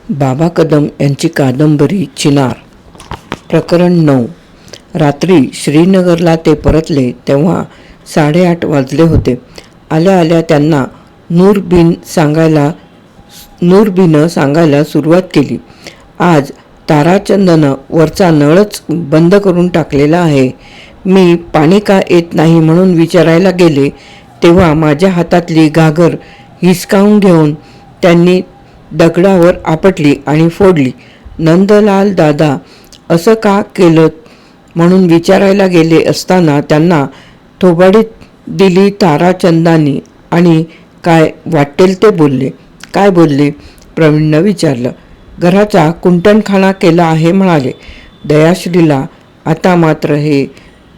बाबा कदम यांची कादंबरी चिनार. प्रकरण 9. रात्री श्रीनगरला ते परतले तेव्हा 8:30 वाजले होते. आल्या आल्या त्यांना नूरबीनं सांगायला सुरुवात केली. आज ताराचंदनं वरचा नळच बंद करून टाकलेला आहे. मी पाणी का येत नाही म्हणून विचारायला गेले तेव्हा माझ्या हातातली घागर हिसकावून घेऊन त्यांनी दगडावर आपटली आणि फोडली. नंदलाल दादा असं का केलं म्हणून विचारायला गेले असताना त्यांना थोबाडीत दिली ताराचंदानी आणि काय वाटेल ते बोलले. काय बोलले? प्रवीणनं विचारलं. घराचा कुंटणखाना केला आहे म्हणाले. दयाश्रीला आता मात्र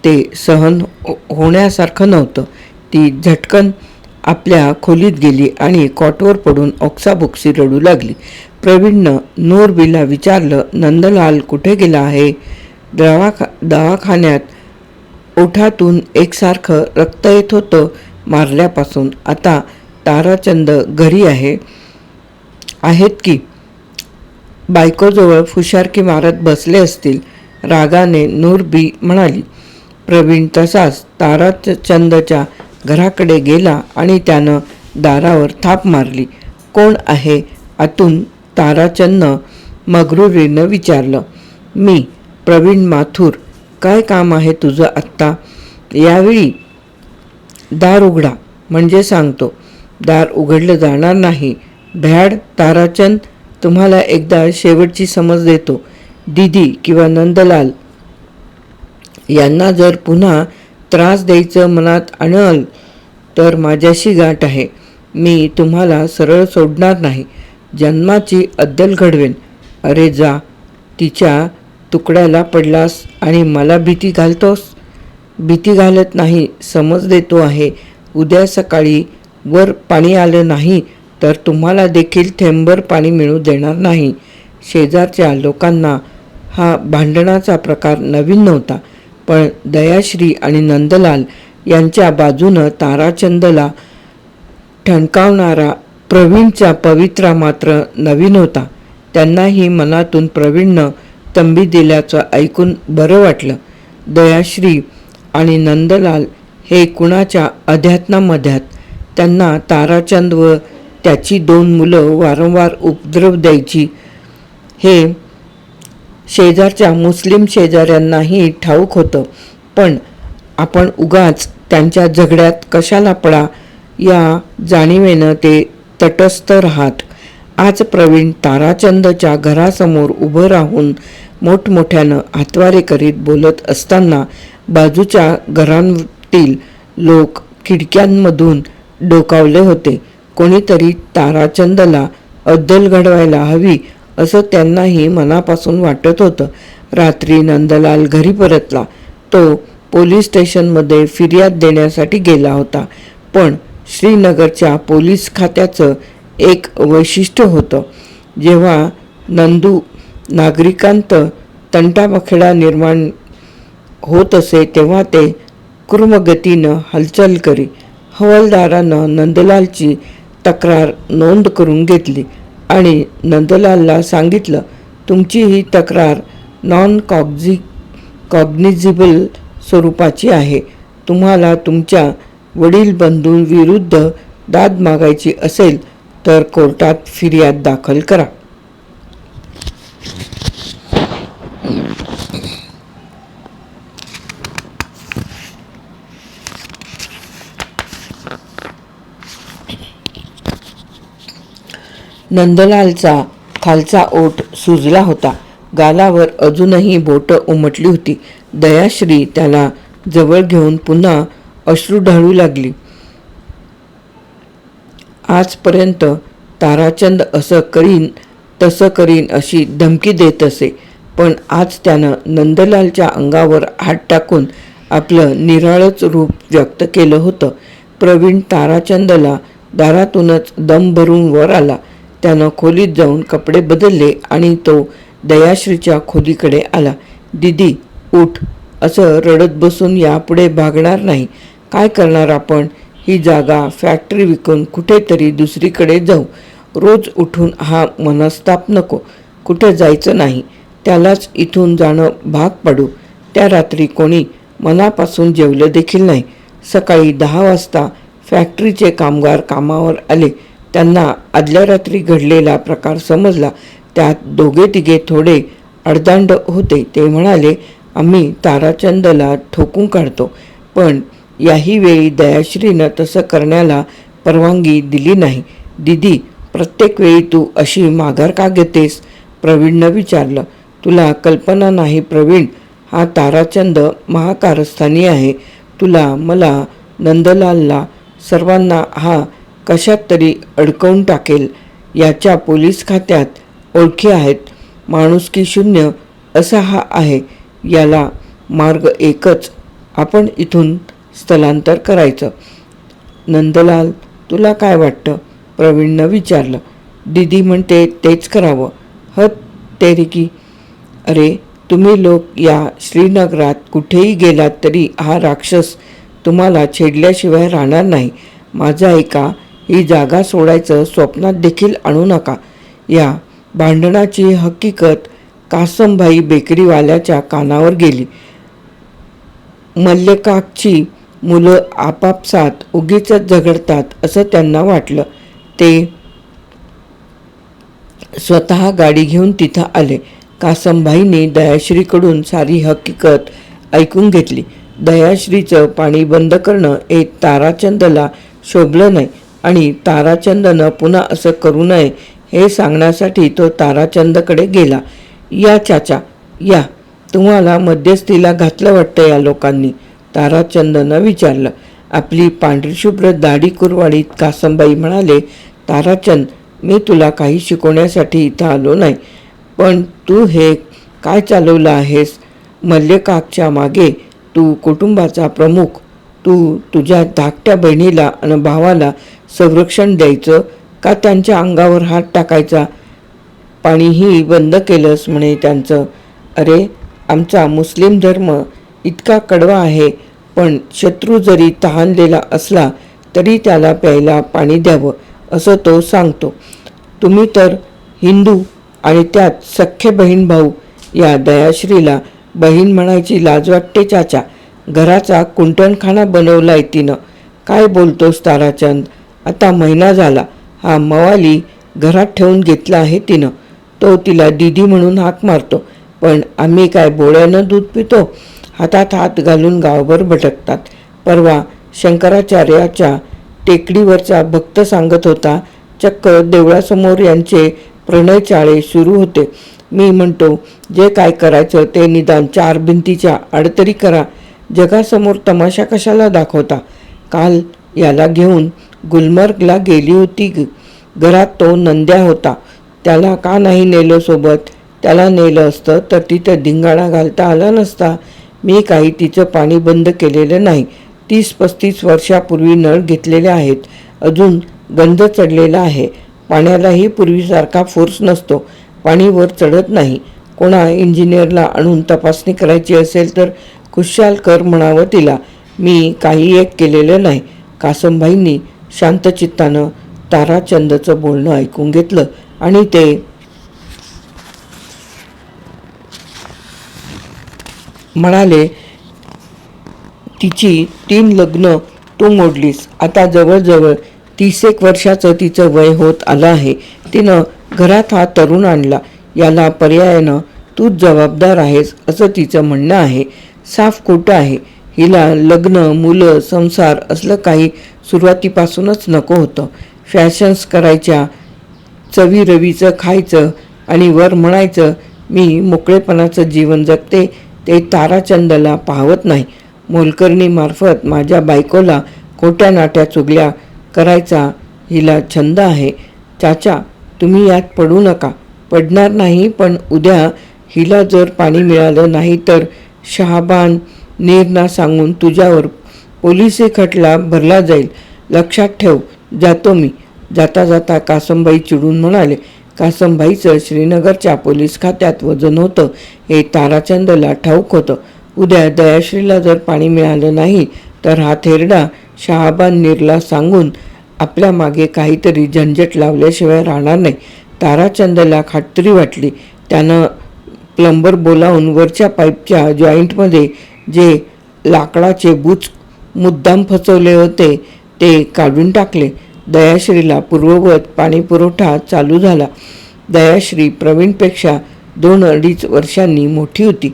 ते सहन होण्यासारखं नव्हतं. ती झटकन आपल्या खोलीत गेली आणि कॉटवर पडून ओक्साबोक्सी रडू लागली. प्रवीणनं नूरबीला विचारलं, नंदलाल कुठे गेला आहे? दवाखान्यात. ओठातून एकसारखं रक्त येत होतं मारल्यापासून. आता ताराचंद घरी आहेत की बायकोजवळ फुशारकी मारत बसले असतील, रागाने नूरबी म्हणाली. प्रवीण तसाच ताराचंदच्या घराकडे गेला आणि त्यानं दारावर थाप मारली. कोण आहे आतून? ताराचंदनं मगरुरीनं विचारलं. मी प्रवीण माथुर. काय काम आहे तुझं आत्ता यावेळी? दार उघडा म्हणजे सांगतो. दार उघडलं जाणार नाही. भ्याड ताराचंद, तुम्हाला एकदा शेवटची समज देतो. दीदी किंवा नंदलाल यांना जर पुन्हा त्रास द्यायचं मनात आणलं तर माझ्याशी गाठ आहे. मी तुम्हाला सरळ सोडणार नाही. जन्माची अद्दल घडवेन. अरे जा, तिच्या तुकड्याला पडलास आणि मला भीती घालतोस? भीती घालत नाही, समज देतो आहे. उद्या सकाळी वर पाणी आलं नाही तर तुम्हाला देखील थेंबर पाणी मिळू देणार नाही. शेजारच्या लोकांना हा भांडणाचा प्रकार नवीन नव्हता, पण दयाश्री आणि नंदलाल यांच्या बाजूनं ताराचंदला ठणकावणारा प्रवीणचा पवित्रा मात्र नवीन होता. त्यांनाही मनातून प्रवीणनं तंबी दिल्याचं ऐकून बरं वाटलं. दयाश्री आणि नंदलाल हे कुणाच्या अध्यात्नामध्यात. त्यांना ताराचंद व त्याची 2 मुलं वारंवार उपद्रव द्यायची हे शेजारच्या मुस्लिम शेजाऱ्यांनाही ठाऊक होतं, पण आपण उगाच त्यांच्या झगड्यात कशाला पडा या जाणीवेनं ते तटस्थ राहत. आज प्रवीण ताराचंदच्या घरासमोर उभं राहून मोठमोठ्यानं हातवारे करीत बोलत असताना बाजूच्या घरांतील लोक खिडक्यांमधून डोकावले होते. कोणीतरी ताराचंदला अद्दल घडवायला हवी असं त्यांनाही मनापासून वाटत होतं. रात्री नंदलाल घरी परतला. तो पोलीस स्टेशनमध्ये फिर्याद देण्यासाठी गेला होता, पण श्रीनगरच्या पोलीस खात्याचं एक वैशिष्ट्य होतं. जेव्हा नागरिकांत तंटाबखेडा निर्माण होत असे तेव्हा ते कुर्मगतीनं हालचाल करी. हवालदारानं नंदलालची तक्रार नोंद करून घेतली आणि नंदलालला सांगितलं, तुमची ही तक्रार नॉन कॉग्निझिबल स्वरूपाची आहे. तुम्हाला तुमच्या वडील बंधूंविरुद्ध दाद मागायची असेल तर कोर्टात फिर्याद दाखल करा. नंदलालचा खालचा ओठ सुजला होता. गालावर अजूनही बोटं उमटली होती. दयाश्री त्याला जवळ घेऊन पुन्हा अश्रू ढाळू लागली. आजपर्यंत ताराचंद असं करीन तसं करीन अशी धमकी देत असे, पण आज त्यानं नंदलालच्या अंगावर हात टाकून आपलं निराळंच रूप व्यक्त केलं होतं. प्रवीण ताराचंदला दारातूनच दम भरून वर आला. त्यानं खोलीत जाऊन कपडे बदलले आणि तो दयाश्रीच्या खोलीकडे आला. दीदी उठ, असं रडत बसून यापुढे भागणार नाही. काय करणार आपण? ही जागा फॅक्टरी विकून कुठेतरी दुसरीकडे जाऊ. रोज उठून हा मनस्ताप नको. कुठे जायचं नाही, त्यालाच इथून जाणं भाग पडू. त्या रात्री कोणी मनापासून जेवलं देखील नाही. सकाळी 10 वाजता फॅक्टरीचे कामगार कामावर आले. त्यांना आदल्या रात्री घडलेला प्रकार समजला. त्यात दोघे तिघे थोडे अडदांड होते. ते म्हणाले, आम्ही ताराचंदला ठोकून काढतो. पण याही वेळी दयाश्रीनं तसं करण्याला परवानगी दिली नाही. दीदी, प्रत्येक वेळी तू अशी माघार का घेतेस? प्रवीणनं विचारलं. तुला कल्पना नाही प्रवीण, हा ताराचंद महाकारस्थानी आहे. तुला, मला, नंदलालला, सर्वांना हा कशात तरी अडकवून टाकेल. याच्या पोलीस खात्यात ओळखी आहेत. माणुसकी शून्य असा हा आहे. याला मार्ग एकच, आपण इथून स्थलांतर करायचं. नंदलाल, तुला काय वाटतं? प्रवीणनं विचारलं. दीदी म्हणते तेच करावं. हत तेरिकी, अरे तुम्ही लोक या श्रीनगरात कुठेही गेलात तरी हा राक्षस तुम्हाला छेडल्याशिवाय राहणार नाही. माझं ऐका, ही जागा सोडायचं स्वप्नात देखील आणू नका. या भांडणाची हकीकत कासमभाई बेकरीवाल्याच्या कानावर गेली. मल्लिकाची मुलं आपापसात उगीचच झगडतात असं त्यांना वाटलं. ते स्वतः गाडी घेऊन तिथं आले. कासमभाईंनी दयाश्रीकडून सारी हकीकत ऐकून घेतली. दयाश्रीचं पाणी बंद करणं हे ताराचंदला शोभलं नाही आणि ताराचंदनं पुन्हा असं करू नये हे सांगण्यासाठी तो ताराचंदकडे गेला. या चाचा, या. तुम्हाला मध्यस्थीला घातलं वाटतं या लोकांनी? ताराचंदनं विचारलं. आपली पांढरीशुभ्र दाढी कुरवाडीत कासमबाई म्हणाले, ताराचंद, मी तुला काही शिकवण्यासाठी इथं आलो नाही. पण तू हे काय चालवलं आहेस? मल्लिकाच्या मागे तू कुटुंबाचा प्रमुख. तू तुझ्या धाकट्या बहिणीला आणि भावाला संरक्षण द्यायचं का त्यांच्या अंगावर हात टाकायचा? पाणीही बंद केलंस म्हणे त्यांचं. अरे, आमचा मुस्लिम धर्म इतका कडवा आहे, पण शत्रू जरी तहानलेला असला तरी त्याला प्यायला पाणी द्यावं असं तो सांगतो. तुम्ही तर हिंदू आणि त्यात सख्खे बहीण भाऊ. या दयाश्रीला बहीण म्हणायची लाज वाटते चाचा. घराचा कुंटणखाना बनवलाय तिनं. काय बोलतोस ताराचंद? आता महिना झाला हा मवाली घरात ठेवून घेतला आहे तिनं. तो तिला दीदी म्हणून हाक मारतो. पण आम्ही काय बोळ्यानं दूध पितो? हातात हात घालून गावभर भटकतात. परवा शंकराचार्याच्या टेकडीवरचा भक्त सांगत होता, चक्क देवळासमोर यांचे प्रणय चाळे सुरू होते. मी म्हणतो, जे काय करायचं ते निदान 4 भिंतीच्या आड तरी करा. जगासमोर तमाशा कशाला दाखवता? काल याला घेऊन गुलमर्गला गेली होती. घरात तो नंद्या होता. त्याला का नाही नेलं सोबत? त्याला नेलं असतं तर तिथं धिंगाणा घालता आला नसता. मी काही तिचं पाणी बंद केलेलं नाही. 30-35 वर्षापूर्वी नळ घेतलेले आहेत. अजून गंध चढलेला आहे. पाण्यालाही पूर्वीसारखा फोर्स नसतो. पाणी वर चढत नाही. कोणा इंजिनियरला आणून तपासणी करायची असेल तर खुशाल कर म्हणावं तिला. मी काही एक केलेलं नाही. कासमभाईंनी शांतचित्तानं ताराचंदचं बोलणं ऐकून घेतलं आणि ते म्हणाले, तिची 3 लग्न तू मोडलीस. आता जवळजवळ 30 वर्षाचं तिचं वय होत आलं आहे. तिनं घरात हा तरुण आणला. याला पर्यायानं तूच जबाबदार आहेस असं तिचं म्हणणं आहे. साफ खोटं आहे. हिला लग्न, मुलं, संसार असलं काही सुरुवातीपासूनच नको होतं. फॅशन्स करायच्या, चवी रवीचं खायचं आणि वर म्हणायचं मी मोकळेपणाचं जीवन जगते. ते ताराचंदला पाहवत नाही. मोलकरणीमार्फत माझ्या बायकोला खोट्या नाट्या चुगल्या करायचा हिला छंद आहे. चाचा, तुम्ही यात पडू नका. पडणार नाही, पण उद्या हिला जर पाणी मिळालं नाही तर शहाबान नीरना सांगून तुझ्यावर पोलिसी खटला भरला जाईल. लक्षात ठेव. जातो मी. जाता जाता कासमबाई चिडून म्हणाले. कासमबाईचं श्रीनगरच्या पोलीस खात्यात वजन होतं हे ताराचंदला ठाऊक होतं. उद्या दयाश्रीला जर पाणी मिळालं नाही तर हा थेरडा शहाबान नीरला सांगून आपल्या मागे काहीतरी झंझट लावल्याशिवाय राहणार नाही. ताराचंदला खात्री वाटली. त्यानं प्लंबर बोलावून वरच्या पाईपच्या जॉईंटमध्ये जे लाकडाचे बुच मुद्दाम फसवले होते ते काढून टाकले. दयाश्रीला पूर्ववत पाणीपुरवठा चालू झाला. दयाश्री प्रवीणपेक्षा 2-2.5 वर्षांनी मोठी होती.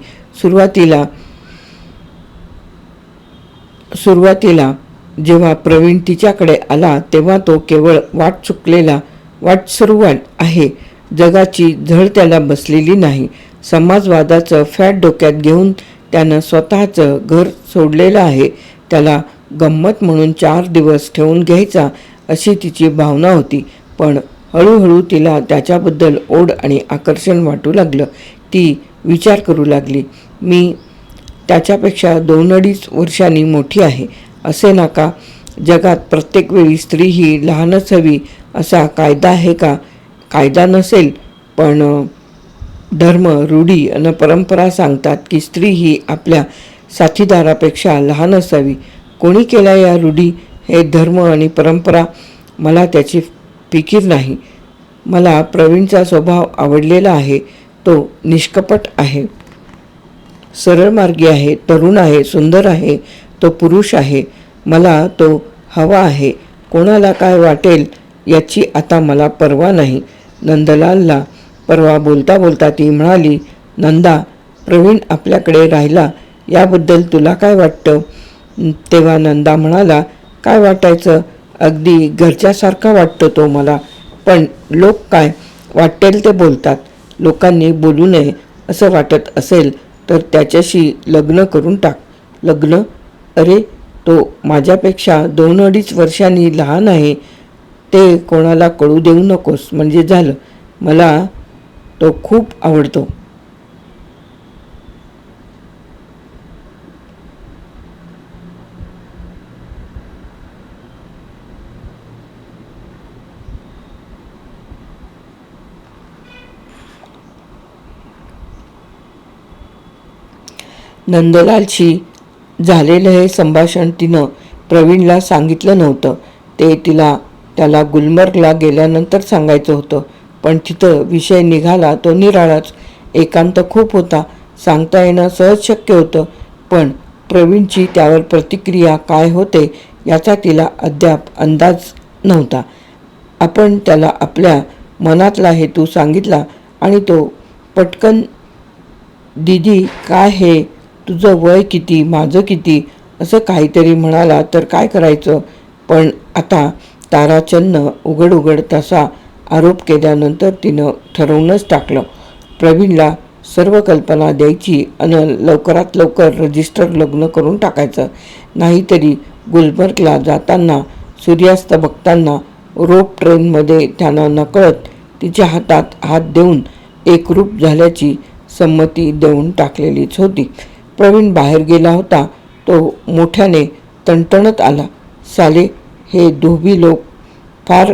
सुरुवातीला जेव्हा प्रवीण तिच्याकडे आला तेव्हा तो केवळ वाटसरू आहे. जगाची झळ त्याला बसलेली नाही. समाजवादाचं फॅट डोक्यात घेऊन त्यानं स्वतःचं घर सोडलेलं आहे. त्याला गंमत म्हणून 4 दिवस ठेवून घ्यायचा अशी तिची भावना होती. पण हळूहळू तिला त्याच्याबद्दल ओढ आणि आकर्षण वाटू लागलं. ती विचार करू लागली, मी त्याच्यापेक्षा 2-2.5 वर्षांनी मोठी आहे. असे ना का? जगात प्रत्येक वेळी स्त्री ही लहानच हवी असा कायदा आहे का? कायदा नसेल, पण धर्म, रूढी आणि परंपरा सांगतात की स्त्री ही आपल्या साथीदारापेक्षा लहान असावी. कोणी केल्या या रूढी, हे धर्म आणि परंपरा? मला त्याची फिकीर नाही. मला प्रवीणचा स्वभाव आवडलेला आहे. तो निष्कपट आहे, सरळमार्गी आहे, तरुण आहे, सुंदर आहे. तो पुरुष आहे. मला तो हवा आहे. कोणाला काय वाटेल याची आता मला पर्वा नाही. नंदलालला परवा बोलता बोलता ती म्हणाली, नंदा, प्रवीण आपल्याकडे राहिला याबद्दल तुला काय वाटतं? तेव्हा नंदा म्हणाला, काय वाटायचं? अगदी घरच्यासारखा वाटतो तो मला. पण लोक काय वाटेल ते बोलतात. लोकांनी बोलू नये असं वाटत असेल तर त्याच्याशी लग्न करून टाक. लग्न? अरे, तो माझ्यापेक्षा 2-2.5 वर्षांनी लहान आहे. ते कोणाला कळू देऊ नकोस म्हणजे झालं. मला तो खूप आवडतो. नंदलालशी झालेलं हे संभाषण तिनं प्रवीणला सांगितलं नव्हतं. ते त्याला गुलमर्गला गेल्यानंतर सांगायचं होतं. पण तिथं विषय निघाला तो निराळाच. एकांत खूप होता. सांगता येणं सहज शक्य होतं. पण प्रवीणची त्यावर प्रतिक्रिया काय होते याचा तिला अद्याप अंदाज नव्हता. आपण त्याला आपल्या मनातला हेतू सांगितला आणि तो पटकन, दीदी काय हे, तुझं वय किती, माझं किती, असं काहीतरी म्हणाला तर काय करायचं? पण आता ताराचंदनं उघड तसा आरोप केल्यानंतर तिनं ठरवूनच टाकलं. प्रवीणला सर्व कल्पना द्यायची आणि लवकरात लवकर रजिस्टर लग्न करून टाकायचं. नाहीतरी गुलमर्गला जाताना सूर्यास्त बघताना रोप ट्रेनमध्ये त्यानं नकळत तिच्या हातात हात देऊन एकरूप झाल्याची संमती देऊन टाकलेलीच होती. प्रवीण बाहेर गेला होता. तो मोठ्याने तणतणत आला, साले हे धोबी लोक फार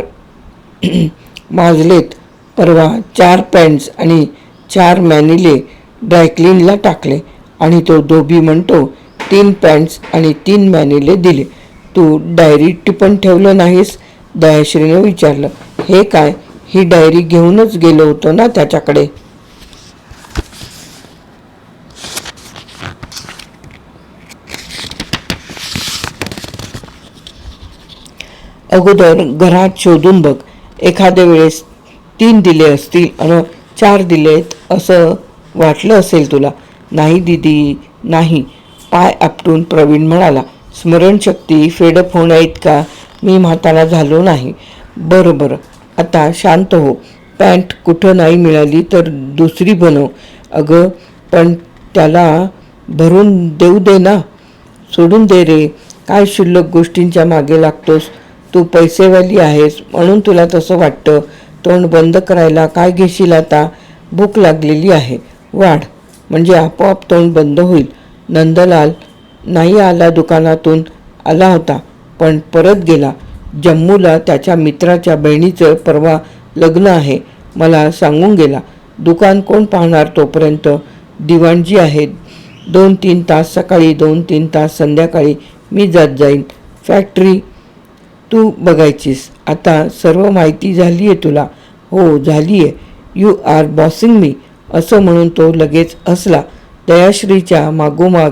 माजलेत. परवा 4 पॅन्ट्स आणि 4 मॅनिले ड्रायक्लीनला टाकले आणि तो धोबी म्हणतो 3 पॅन्ट्स आणि 3 मॅनिले दिले. तू डायरी टिपून ठेवलं नाहीस? दयाश्रीने विचारलं. हे काय? ही डायरी घेऊनच गेलो होतो ना त्याच्याकडे. अगोदर घरात शोधून बघ. एखाद्या वेळेस 3 दिले असतील आणि 4 दिलेत असं वाटलं असेल तुला. नाही दीदी, नाही, पाय आपटून प्रवीण म्हणाला. स्मरणशक्ती फेडअप होण्याइतका मी म्हातारा झालो नाही. बरं, आता शांत हो. पॅन्ट कुठं नाही मिळाली तर दुसरी बनव. अगं, पण त्याला भरून देऊ दे ना. सोडून दे रे. काय क्षुल्लक गोष्टींच्या मागे लागतोस? तू पैसेवाली आहेस म्हणून तुला तसं वाटतं. तोंड बंद करायला काय घेशील आता? भूक लागलेली आहे. वाढ, म्हणजे आपोआप तोंड बंद होईल. नंदलाल नाही आला. दुकानातून आला होता पण परत गेला. जम्मूला त्याच्या मित्राच्या बहिणीचं परवा लग्न आहे मला सांगून गेला. दुकान कोण पाहणार तोपर्यंत? दिवाणजी आहेत. 2-3 तास सकाळी, 2-3 तास संध्याकाळी मी जात जाईन. फॅक्टरी तू बघायचीस. आता सर्व माहिती झाली आहे तुला. हो झाली आहे. यू आर बॉसिंग मी, असं म्हणून तो लगेच हसला. दयाश्रीच्या मागोमाग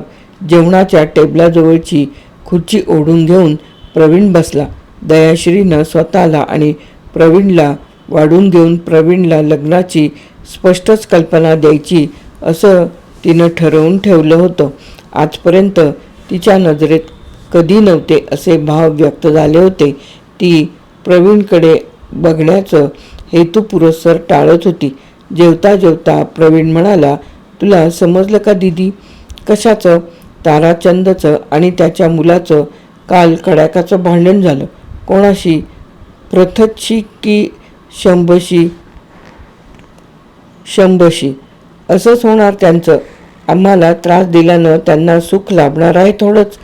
जेवणाच्या टेबलाजवळची खुर्ची ओढून घेऊन प्रवीण बसला. दयाश्रीनं स्वतःला आणि प्रवीणला वाढून घेऊन प्रवीणला लग्नाची स्पष्टच कल्पना द्यायची असं तिनं ठरवून ठेवलं होतं. आजपर्यंत तिच्या नजरेत कधी नव्हते असे भाव व्यक्त झाले होते. ती प्रवीणकडे बघण्याचं हेतुपुरस्सर टाळत होती. जेवता जेवता प्रवीण म्हणाला, तुला समजलं का दीदी? कशाचं? ताराचंदचं आणि त्याच्या मुलाचं काल कडाक्याचं भांडण झालं. कोणाशी? प्रथतशी की शंभशी? शंभशी. असंच होणार त्यांचं. आम्हाला त्रास दिल्यानं त्यांना सुख लाभणार आहे थोडंच.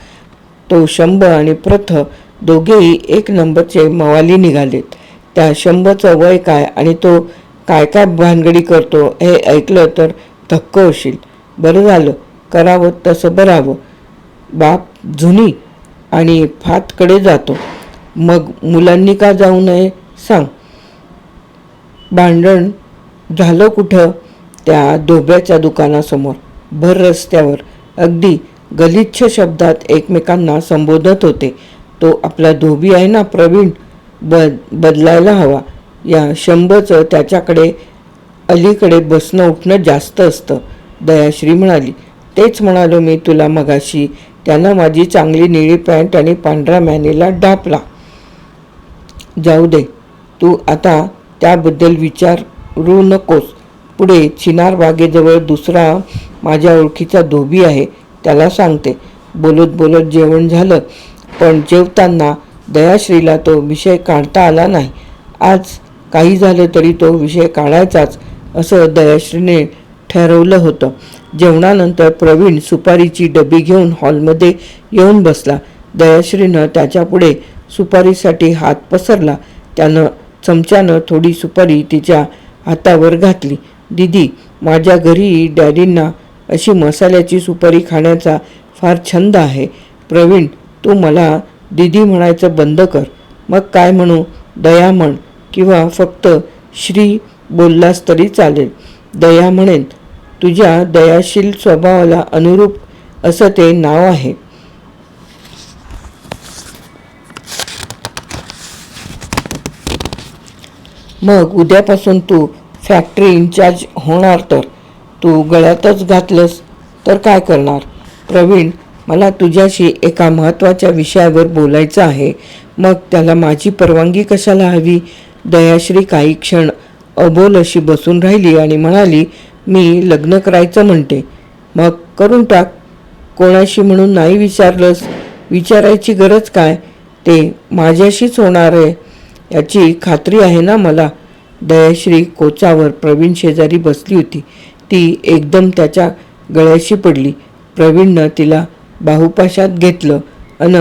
तो शंभ आणि प्रथ दोघेही एक नंबरचे मवाली निघालेत. त्या शंभचं वय काय आणि तो काय काय भानगडी करतो हे ऐकलं तर धक्क होशील. बरं झालं, करावं तसं बरावं. बाप जुनी आणि फातकडे जातो. मग मुलांनी का जाऊ नये सांग? भांडण झालं कुठं? त्या धोब्याच्या दुकानासमोर, भर रस्त्यावर, अगदी गलिच्छ शब्दात एकमेकांना संबोधत होते. तो आपला धोबी आहे ना प्रवीण, बदलायला हवा. या शंभचं त्याच्याकडे अलीकडे बसणं उठणं जास्त असतं. दयाश्री म्हणाली. तेच म्हणालो मी तुला मगाशी. त्यानं माझी चांगली निळी पॅन्ट आणि पांढरा मॅनेला डापला. जाऊ दे, तू आता त्याबद्दल विचारू नकोस. पुढे चिनार बागेजवळ दुसरा माझ्या ओळखीचा धोबी आहे, त्याला सांगते. बोलत बोलत जेवण झालं, पण जेवताना दयाश्रीला तो विषय काढता आला नाही. आज काही झालं तरी तो विषय काढायचाच असं दयाश्रीने ठरवलं होतं. जेवणानंतर प्रवीण सुपारीची डबी घेऊन हॉलमध्ये येऊन बसला. दयाश्रीनं त्याच्यापुढे सुपारीसाठी हात पसरला. त्यानं चमच्यानं थोडी सुपारी तिच्या हातावर घातली. दीदी, माझ्या घरी डॅडींना अशी मसाल्याची सुपारी खाण्याचा फार छंद आहे. प्रवीण, तू मला दीदी म्हणायचं बंद कर. मग काय म्हणू? दया म्हण किंवा फक्त श्री बोललास तरी चालेल. दया म्हणेन. तुझ्या दयाशील स्वभावाला अनुरूप असं ते नाव आहे. मग उद्यापासून तू फॅक्टरी इन्चार्ज होणार. तर तू गळ्यातच घातलंस तर काय करणार? प्रवीण, मला तुझ्याशी एका महत्त्वाच्या विषयावर बोलायचं आहे. मग त्याला माझी परवानगी कशाला हवी? दयाश्री काही क्षण अबोल अशी बसून राहिली आणि म्हणाली, मी लग्न करायचं म्हणते. मग करून टाक. कोणाशी म्हणून नाही विचारलंस? विचारायची गरज काय? ते माझ्याशीच होणार आहे याची खात्री आहे ना मला. दयाश्री कोचावर प्रवीण शेजारी बसली होती. ती एकदम त्याच्या गळ्याशी पडली. प्रवीणनं तिला बाहुपाशात घेतलं अन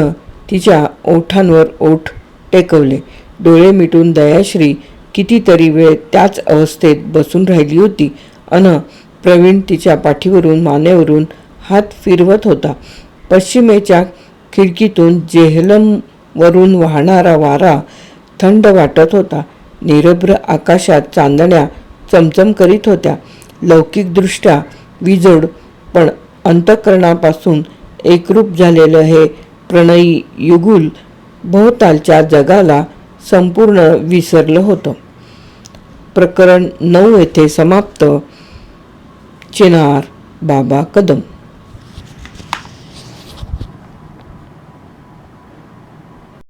तिच्या ओठांवर ओठ टेकवले. डोळे मिटून दयाश्री कितीतरी वेळ त्याच अवस्थेत बसून राहिली होती अन प्रवीण तिच्या पाठीवरून मानेवरून हात फिरवत होता. पश्चिमेच्या खिडकीतून जेहलमवरून वाहणारा वारा थंड वाटत होता. निरभ्र आकाशात चांदण्या चमचम करीत होत्या. लौकिकदृष्ट्या विजोड पण अंतःकरणापासून एकरूप झालेलं हे प्रणयी युगुल भोवतालच्या जगाला संपूर्ण विसरलं होतं. प्रकरण 9 येथे समाप्त. चिनार बाबा कदम.